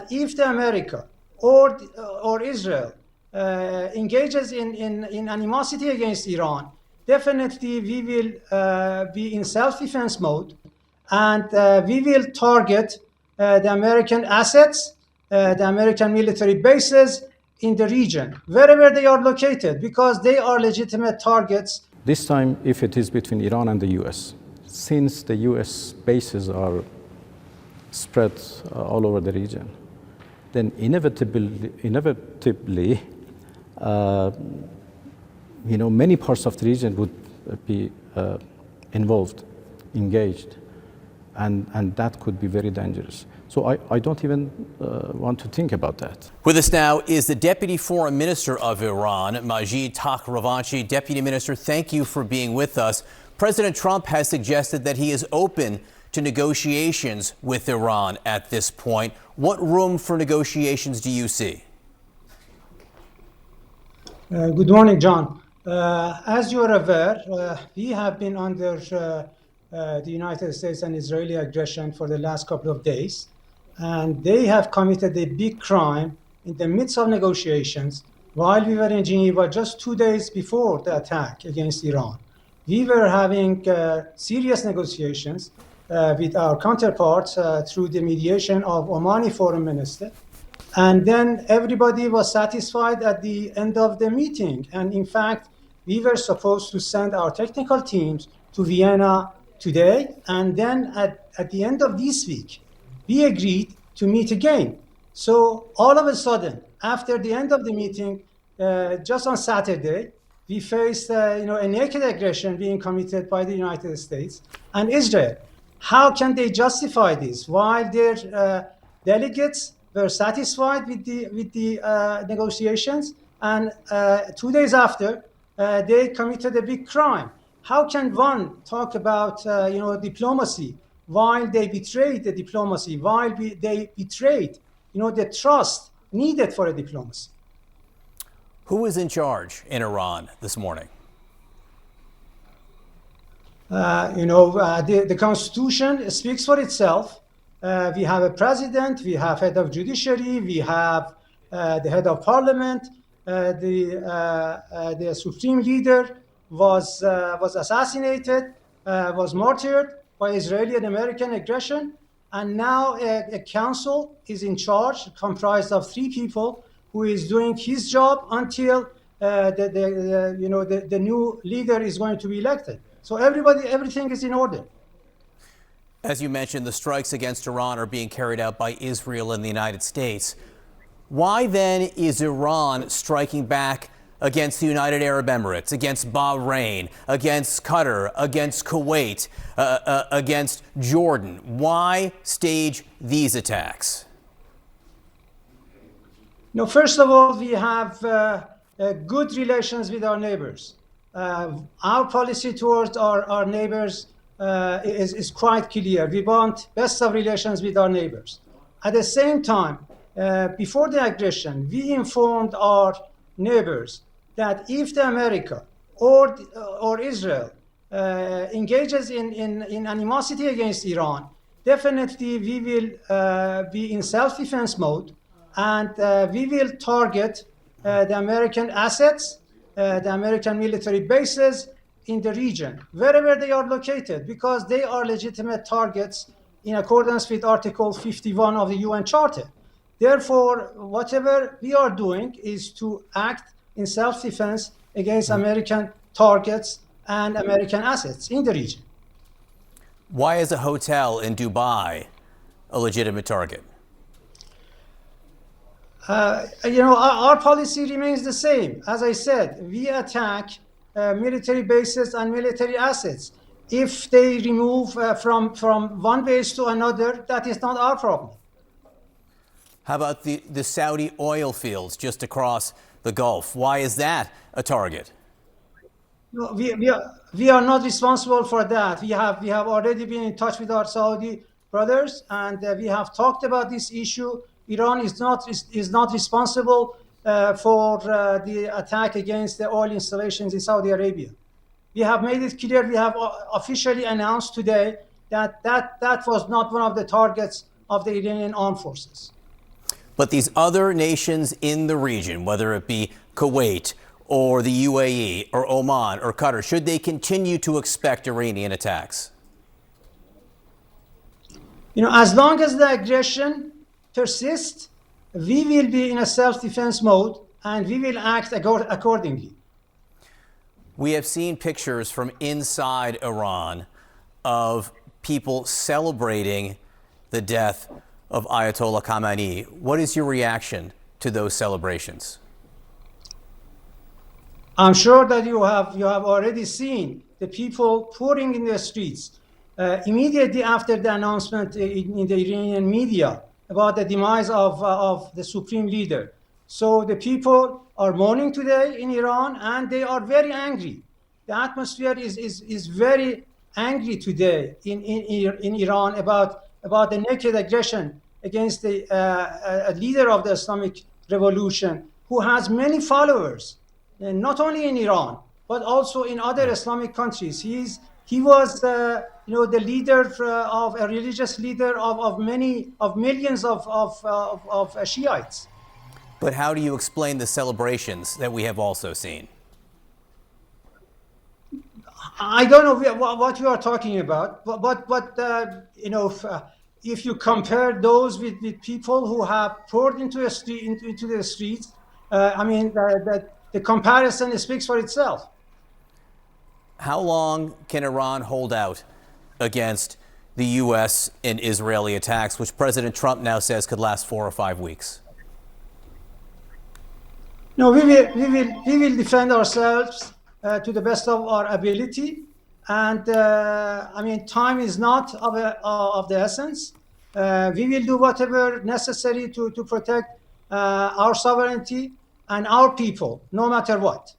that if the America or Israel engages in animosity against Iran, definitely we will be in self-defense mode, and we will target the American assets, the American military bases in the region, wherever they are located, because they are legitimate targets. This time, if it is between Iran and the US, since the US bases are spread all over the region, then inevitably many parts of the region would be involved, engaged, and that could be very dangerous. So I don't even want to think about that. With us now is the Deputy Foreign Minister of Iran, Majid Takhravanchi. Deputy Minister, thank you for being with us. President Trump has suggested that he is open to negotiations with Iran at this point. What room for negotiations do you see? Good morning, John. As you are aware, we have been under the United States and Israeli aggression for the last couple of days, and they have committed a big crime in the midst of negotiations while we were in Geneva just 2 days before the attack against Iran. We were having serious negotiations with our counterparts through the mediation of Omani foreign minister. And then everybody was satisfied at the end of the meeting. And in fact, we were supposed to send our technical teams to Vienna today. And then at the end of this week, we agreed to meet again. So all of a sudden, after the end of the meeting, just on Saturday, we faced a naked aggression being committed by the United States and Israel. How can they justify this while their delegates were satisfied with the negotiations, and 2 days after they committed a big crime? How can one talk about diplomacy while they betrayed the diplomacy, while they betrayed the trust needed for a diplomacy? Who is in charge in Iran this morning? The Constitution speaks for itself. We have a president, we have head of judiciary, we have the head of parliament. The supreme leader was assassinated, was martyred by Israeli and American aggression, and now a council is in charge, comprised of 3 people, who is doing his job until the new leader is going to be elected. So everything is in order. As you mentioned, the strikes against Iran are being carried out by Israel and the United States. Why then is Iran striking back against the United Arab Emirates, against Bahrain, against Qatar, against Kuwait, against Jordan? Why stage these attacks? First of all, we have good relations with our neighbors. Our policy towards our neighbors is quite clear. We want best of relations with our neighbors. At the same time, before the aggression, we informed our neighbors that if the America or Israel engages in animosity against Iran, definitely we will be in self-defense mode, and we will target the American assets, the American military bases in the region, wherever they are located, because they are legitimate targets in accordance with Article 51 of the UN Charter. Therefore, whatever we are doing is to act in self-defense against American targets and American assets in the region. Why is a hotel in Dubai a legitimate target? Our policy remains the same. As I said, we attack military bases and military assets. If they remove from one base to another, that is not our problem. How about the Saudi oil fields just across the Gulf? Why is that a target? No, we are not responsible for that. We have already been in touch with our Saudi brothers, and we have talked about this issue. Iran is not responsible for the attack against the oil installations in Saudi Arabia. We have made it clear. We have officially announced today that was not one of the targets of the Iranian armed forces. But these other nations in the region, whether it be Kuwait or the UAE or Oman or Qatar, should they continue to expect Iranian attacks? As long as the aggression persists, we will be in a self-defense mode and we will act accordingly. We have seen pictures from inside Iran of people celebrating the death of Ayatollah Khamenei. What is your reaction to those celebrations? I'm sure that you have already seen the people pouring in the streets immediately after the announcement in the Iranian media about the demise of the supreme leader. So the people are mourning today in Iran, and they are very angry. The atmosphere is very angry today in Iran about the naked aggression against a leader of the Islamic Revolution who has many followers, not only in Iran but also in other Islamic countries. He was the leader of a religious leader of millions of Shiites. But how do you explain the celebrations that we have also seen? I don't know what you are talking about, but if you compare those with people who have poured into the streets, the comparison speaks for itself. How long can Iran hold out against the U.S. and Israeli attacks, which President Trump now says could last 4 or 5 weeks? No, we will defend ourselves to the best of our ability, and time is not of the essence. We will do whatever necessary to protect our sovereignty and our people, no matter what.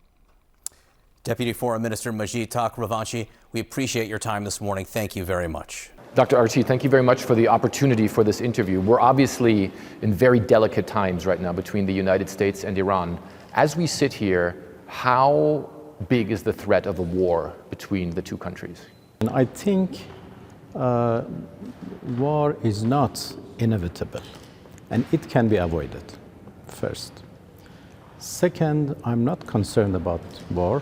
Deputy Foreign Minister Majid Takht Ravanchi, we appreciate your time this morning. Thank you very much. Dr. Arghchi, thank you very much for the opportunity for this interview. We're obviously in very delicate times right now between the United States and Iran. As we sit here, how big is the threat of a war between the two countries? And I think war is not inevitable, and it can be avoided, first. Second, I'm not concerned about war.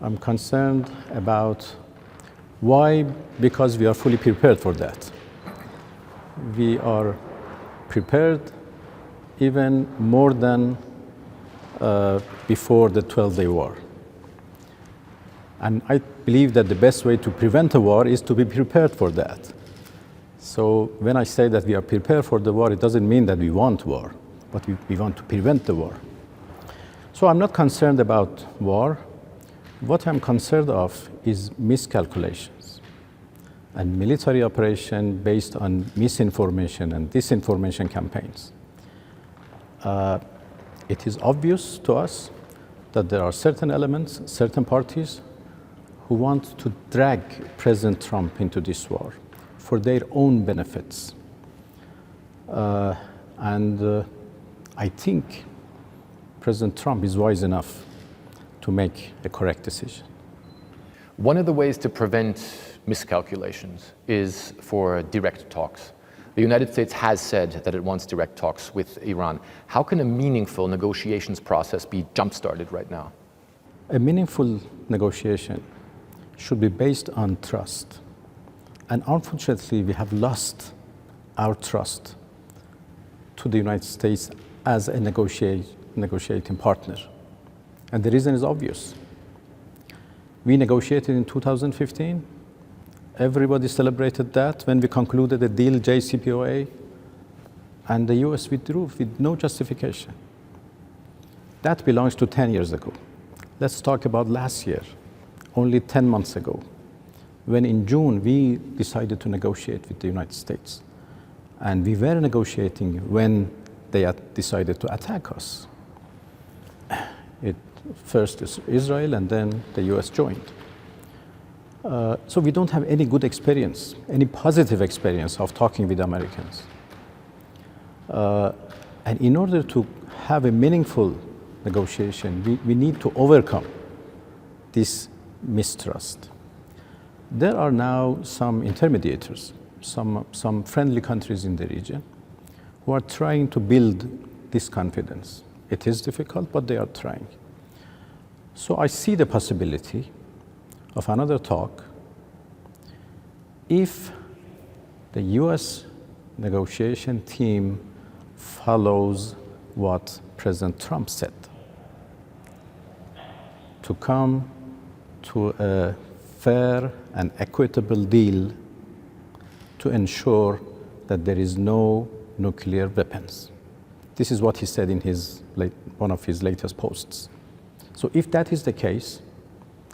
I'm concerned about why, because we are fully prepared for that. We are prepared even more than before the 12-day war. And I believe that the best way to prevent a war is to be prepared for that. So when I say that we are prepared for the war, it doesn't mean that we want war, but we want to prevent the war. So I'm not concerned about war. What I'm concerned of is miscalculations and military operation based on misinformation and disinformation campaigns. It is obvious to us that there are certain elements, certain parties who want to drag President Trump into this war for their own benefits. I think President Trump is wise enough to make a correct decision. One of the ways to prevent miscalculations is for direct talks. The United States has said that it wants direct talks with Iran. How can a meaningful negotiations process be jump-started right now? A meaningful negotiation should be based on trust. And unfortunately, we have lost our trust to the United States as a negotiating partner. And the reason is obvious. We negotiated in 2015. Everybody celebrated that when we concluded the deal, JCPOA, and the US withdrew with no justification. That belongs to 10 years ago. Let's talk about last year, only 10 months ago, when in June we decided to negotiate with the United States. And we were negotiating when they had decided to attack us. First is Israel, and then the US joined. So we don't have any good experience, any positive experience of talking with Americans. And in order to have a meaningful negotiation, we need to overcome this mistrust. There are now some intermediators, some friendly countries in the region who are trying to build this confidence. It is difficult, but they are trying. So I see the possibility of another talk if the US negotiation team follows what President Trump said, to come to a fair and equitable deal to ensure that there is no nuclear weapons. This is what he said in one of his latest posts. So if that is the case,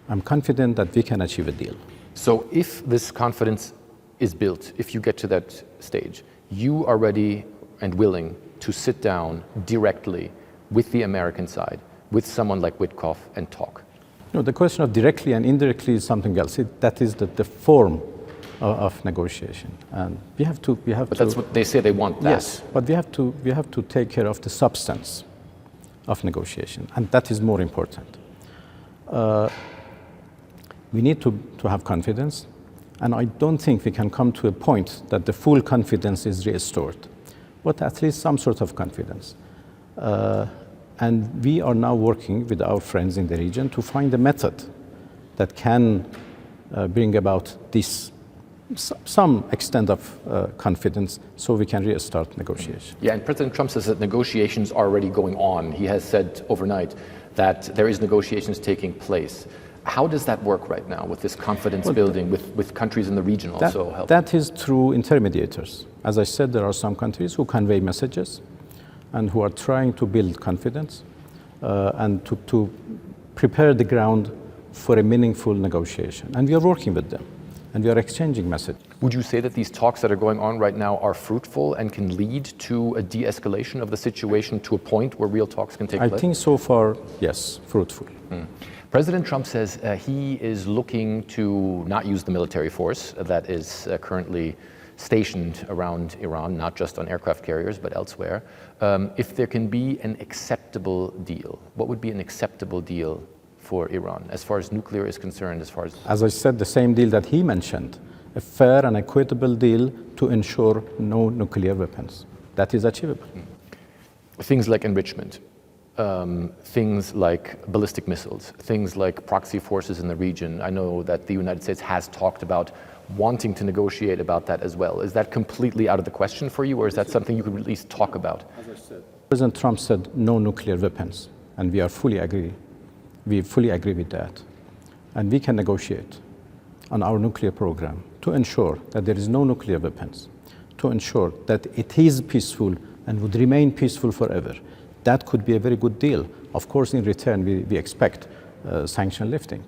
I'm confident that we can achieve a deal. So if this confidence is built, if you get to that stage, you are ready and willing to sit down directly with the American side, with someone like Witkoff, and talk? No, the question of directly and indirectly is something else. That is the form of negotiation, and we have to. But that's what they say they want. That. Yes, but we have to take care of the substance of negotiation, and that is more important. We need to have confidence, and I don't think we can come to a point that the full confidence is restored, but at least some sort of confidence. And we are now working with our friends in the region to find a method that can bring about this some extent of confidence so we can restart negotiation. Yeah, and President Trump says that negotiations are already going on. He has said overnight that there is negotiations taking place. How does that work right now with this confidence building, with countries in the region also helping? That is through intermediators. As I said, there are some countries who convey messages and who are trying to build confidence and to prepare the ground for a meaningful negotiation. And we are working with them, and we are exchanging messages. Would you say that these talks that are going on right now are fruitful and can lead to a de-escalation of the situation to a point where real talks can take place? I think so far, yes, fruitful. President Trump says he is looking to not use the military force that is currently stationed around Iran, not just on aircraft carriers, but elsewhere. If there can be an acceptable deal, what would be an acceptable deal for Iran as far as nuclear is concerned? As I said, the same deal that he mentioned, a fair and equitable deal to ensure no nuclear weapons. That is achievable. Things like enrichment, things like ballistic missiles, things like proxy forces in the region. I know that the United States has talked about wanting to negotiate about that as well. Is that completely out of the question for you, or is that something you could at least talk about? As I said, President Trump said no nuclear weapons, and we fully agree with that. And we can negotiate on our nuclear program to ensure that there is no nuclear weapons, to ensure that it is peaceful and would remain peaceful forever. That could be a very good deal. Of course, in return, we expect sanction lifting.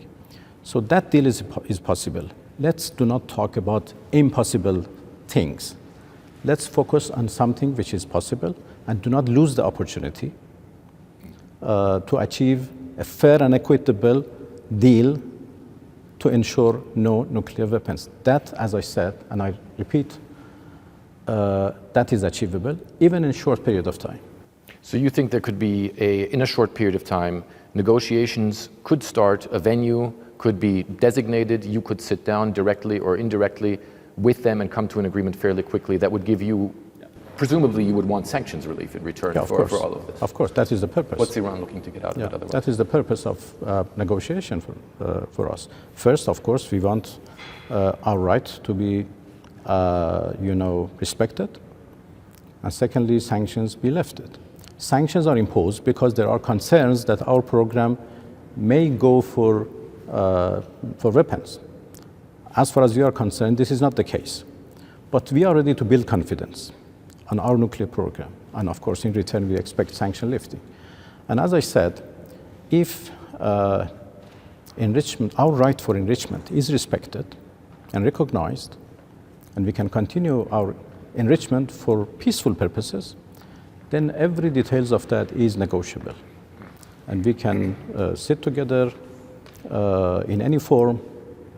So that deal is possible. Let's do not talk about impossible things. Let's focus on something which is possible and do not lose the opportunity to achieve a fair and equitable deal to ensure no nuclear weapons. That, as I said, and I repeat, that is achievable, even in a short period of time. So you think there could be, in a short period of time, negotiations could start, a venue could be designated, you could sit down directly or indirectly with them and come to an agreement fairly quickly that would give you, presumably you would want sanctions relief in return for all of this. Of course, that is the purpose. What's Iran looking to get out of it otherwise? That is the purpose of negotiation for us. First, of course, we want our right to be, respected. And secondly, sanctions be lifted. Sanctions are imposed because there are concerns that our program may go for weapons. As far as we are concerned, this is not the case. But we are ready to build confidence on our nuclear program. And of course, in return, we expect sanction lifting. And as I said, if enrichment, our right for enrichment is respected and recognized, and we can continue our enrichment for peaceful purposes, then every details of that is negotiable. And we can sit together in any forum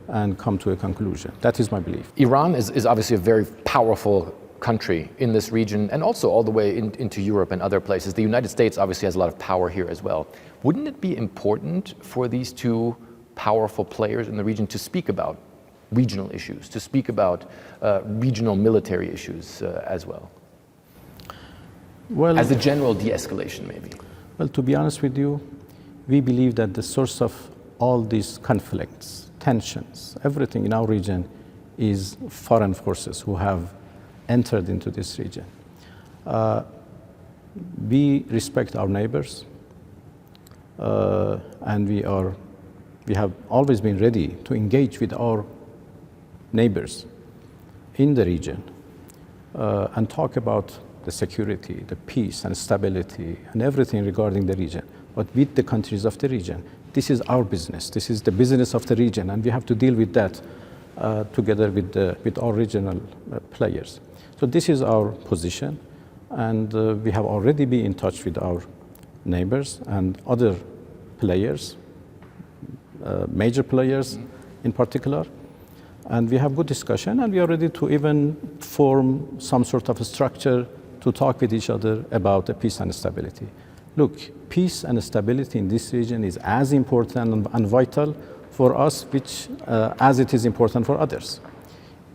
and come to a conclusion. That is my belief. Iran is obviously a very powerful country in this region and also all the way into Europe and other places. The United States obviously has a lot of power here as well. Wouldn't it be important for these two powerful players in the region to speak about regional issues, to speak about regional military issues as well? Well, as a general de-escalation, maybe? Well, to be honest with you, we believe that the source of all these conflicts, tensions, everything in our region is foreign forces who have entered into this region. We respect our neighbors, and we have always been ready to engage with our neighbors in the region and talk about the security, the peace and stability and everything regarding the region, but with the countries of the region. This is our business. This is the business of the region, and we have to deal with that together with our regional players. So this is our position, and we have already been in touch with our neighbors and other players, major players in particular, and we have good discussion, and we are ready to even form some sort of a structure to talk with each other about the peace and stability. Look, peace and stability in this region is as important and vital for us as it is important for others.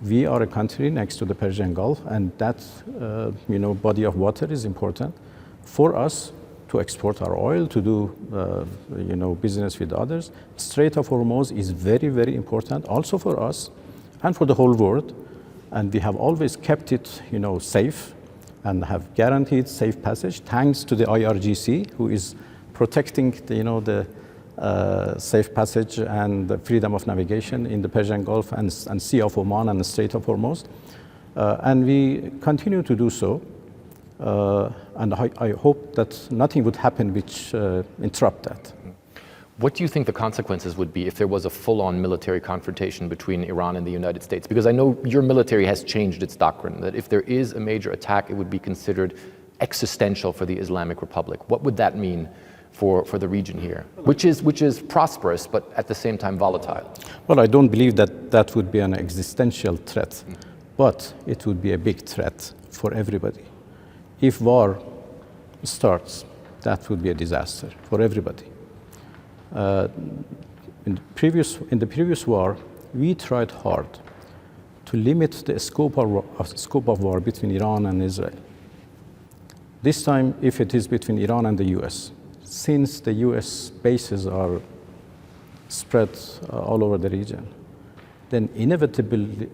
We are a country next to the Persian Gulf, and that body of water is important for us to export our oil, to do business with others. Strait of Hormuz is very, very important also for us and for the whole world, and we have always kept it safe and have guaranteed safe passage thanks to the IRGC, who is protecting the safe passage and the freedom of navigation in the Persian Gulf and Sea of Oman and the Strait of Hormuz. And we continue to do so. And I hope that nothing would happen which interrupt that. What do you think the consequences would be if there was a full-on military confrontation between Iran and the United States? Because I know your military has changed its doctrine, that if there is a major attack, it would be considered existential for the Islamic Republic. What would that mean for the region here, which is prosperous, but at the same time volatile? Well, I don't believe that would be an existential threat, but it would be a big threat for everybody. If war starts, that would be a disaster for everybody. In the previous war, we tried hard to limit the scope of war between Iran and Israel. This time, if it is between Iran and the US, since the US bases are spread all over the region, then inevitably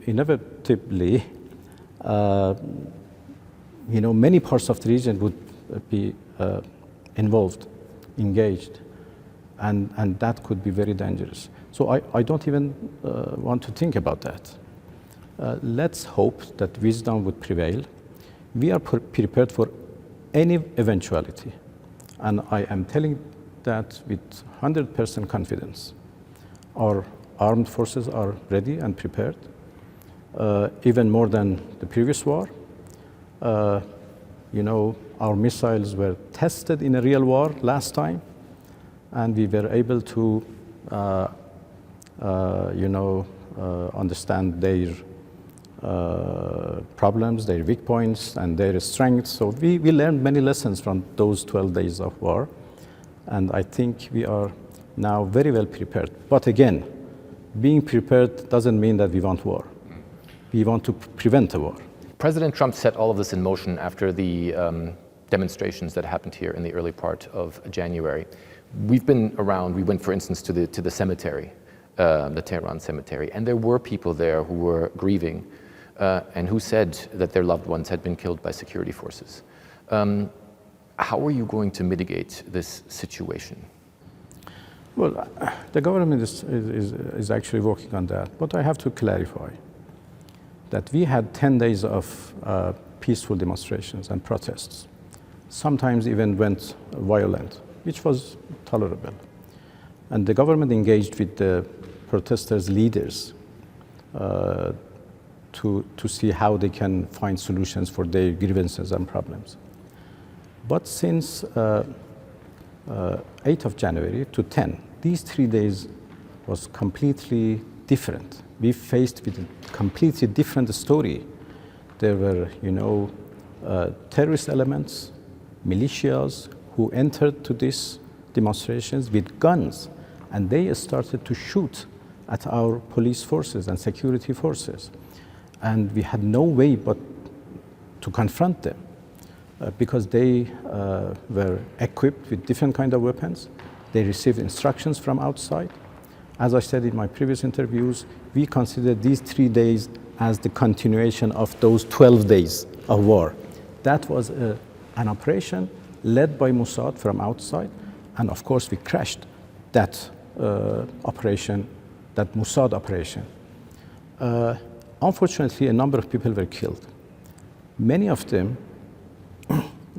many parts of the region would be involved, engaged, and that could be very dangerous. So I don't even want to think about that. Let's hope that wisdom would prevail. We are prepared for any eventuality, and I am telling that with 100% confidence. Our armed forces are ready and prepared, even more than the previous war. Our missiles were tested in a real war last time, and we were able to, understand their problems, their weak points, and their strengths. So we learned many lessons from those 12 days of war, and I think we are now very well prepared. But again, being prepared doesn't mean that we want war. We want to prevent a war. President Trump set all of this in motion after the demonstrations that happened here in the early part of January. We've been around. We went, for instance, to the cemetery, the Tehran cemetery, and there were people there who were grieving and who said that their loved ones had been killed by security forces. How are you going to mitigate this situation? Well, the government is actually working on that, but I have to clarify that we had 10 days of peaceful demonstrations and protests. Sometimes even went violent, which was tolerable. And the government engaged with the protesters' leaders to see how they can find solutions for their grievances and problems. But since 8th of January to 10, these 3 days was completely different. We faced with a completely different story. There were, terrorist elements, militias who entered to these demonstrations with guns, and they started to shoot at our police forces and security forces. And we had no way but to confront them. because they were equipped with different kind of weapons. They received instructions from outside. As I said in my previous interviews, we consider these 3 days as the continuation of those 12 days of war. That was an operation led by Mossad from outside, and of course we crashed that operation, that Mossad operation. Unfortunately, a number of people were killed. Many of them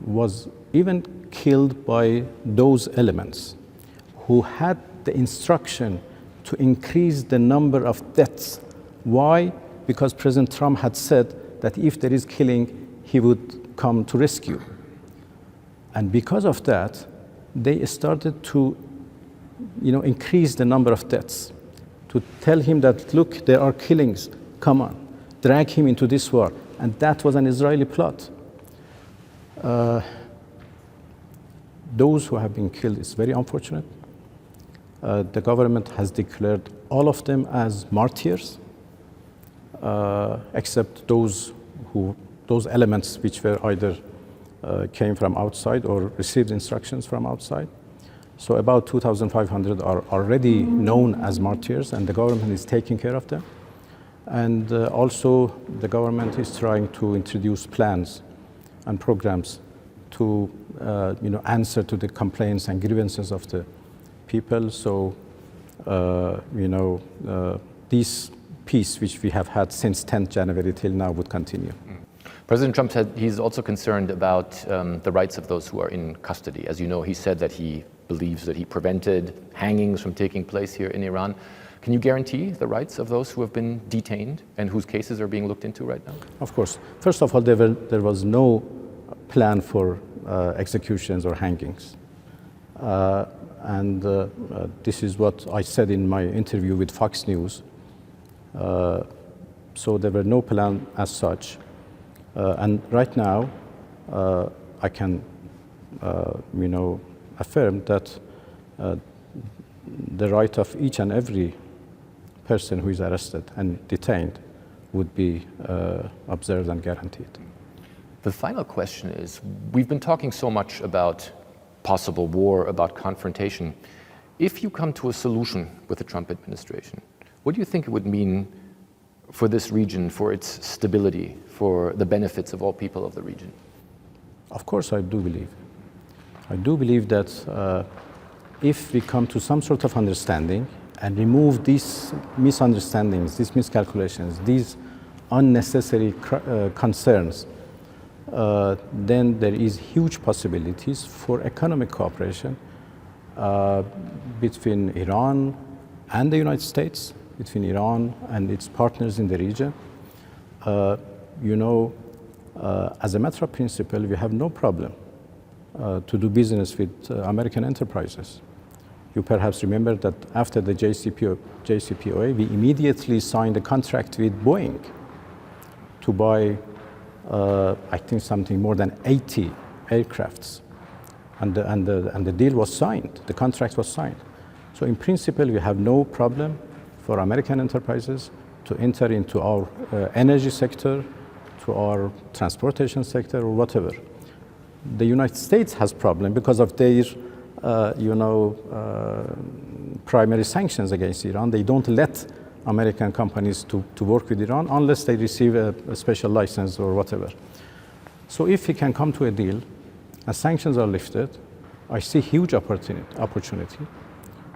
was even killed by those elements who had the instruction to increase the number of deaths. Why? Because President Trump had said that if there is killing, he would come to rescue. And because of that, they started to increase the number of deaths, to tell him that, look, there are killings, come on, drag him into this war. And that was an Israeli plot. Those who have been killed is very unfortunate. The government has declared all of them as martyrs, except those elements which were either came from outside or received instructions from outside. So about 2,500 are already known as martyrs, and the government is taking care of them. And also the government is trying to introduce plans and programs to answer to the complaints and grievances of the people. So this peace which we have had since 10th January till now would continue. President Trump said he's also concerned about the rights of those who are in custody. As you know, he said that he believes that he prevented hangings from taking place here in Iran. Can you guarantee the rights of those who have been detained and whose cases are being looked into right now? Of course. First of all, there was no plan for executions or hangings. This is what I said in my interview with Fox News. So there were no plan as such. And right now, I can, affirm that the right of each and every person who is arrested and detained would be observed and guaranteed. The final question is, we've been talking so much about possible war, about confrontation. If you come to a solution with the Trump administration, what do you think it would mean for this region, for its stability, for the benefits of all people of the region? Of course, I do believe. I do believe that if we come to some sort of understanding and remove these misunderstandings, these miscalculations, these unnecessary concerns, then there is huge possibilities for economic cooperation between Iran and the United States, between Iran and its partners in the region. As a matter of principle, we have no problem to do business with American enterprises. You perhaps remember that after the JCPOA, we immediately signed a contract with Boeing to buy, I think, something more than 80 aircrafts. And the deal was signed, the contract was signed. So in principle, we have no problem for American enterprises to enter into our energy sector, to our transportation sector, or whatever. The United States has problem because of their, primary sanctions against Iran. They don't let American companies to work with Iran unless they receive a special license or whatever. So if we can come to a deal and sanctions are lifted, I see huge opportunity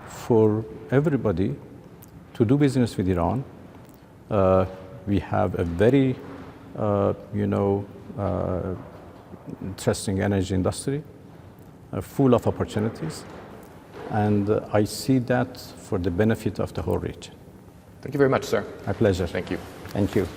for everybody to do business with Iran. We have a very, interesting energy industry, full of opportunities, and I see that for the benefit of the whole region. Thank you very much, sir. My pleasure. Thank you. Thank you.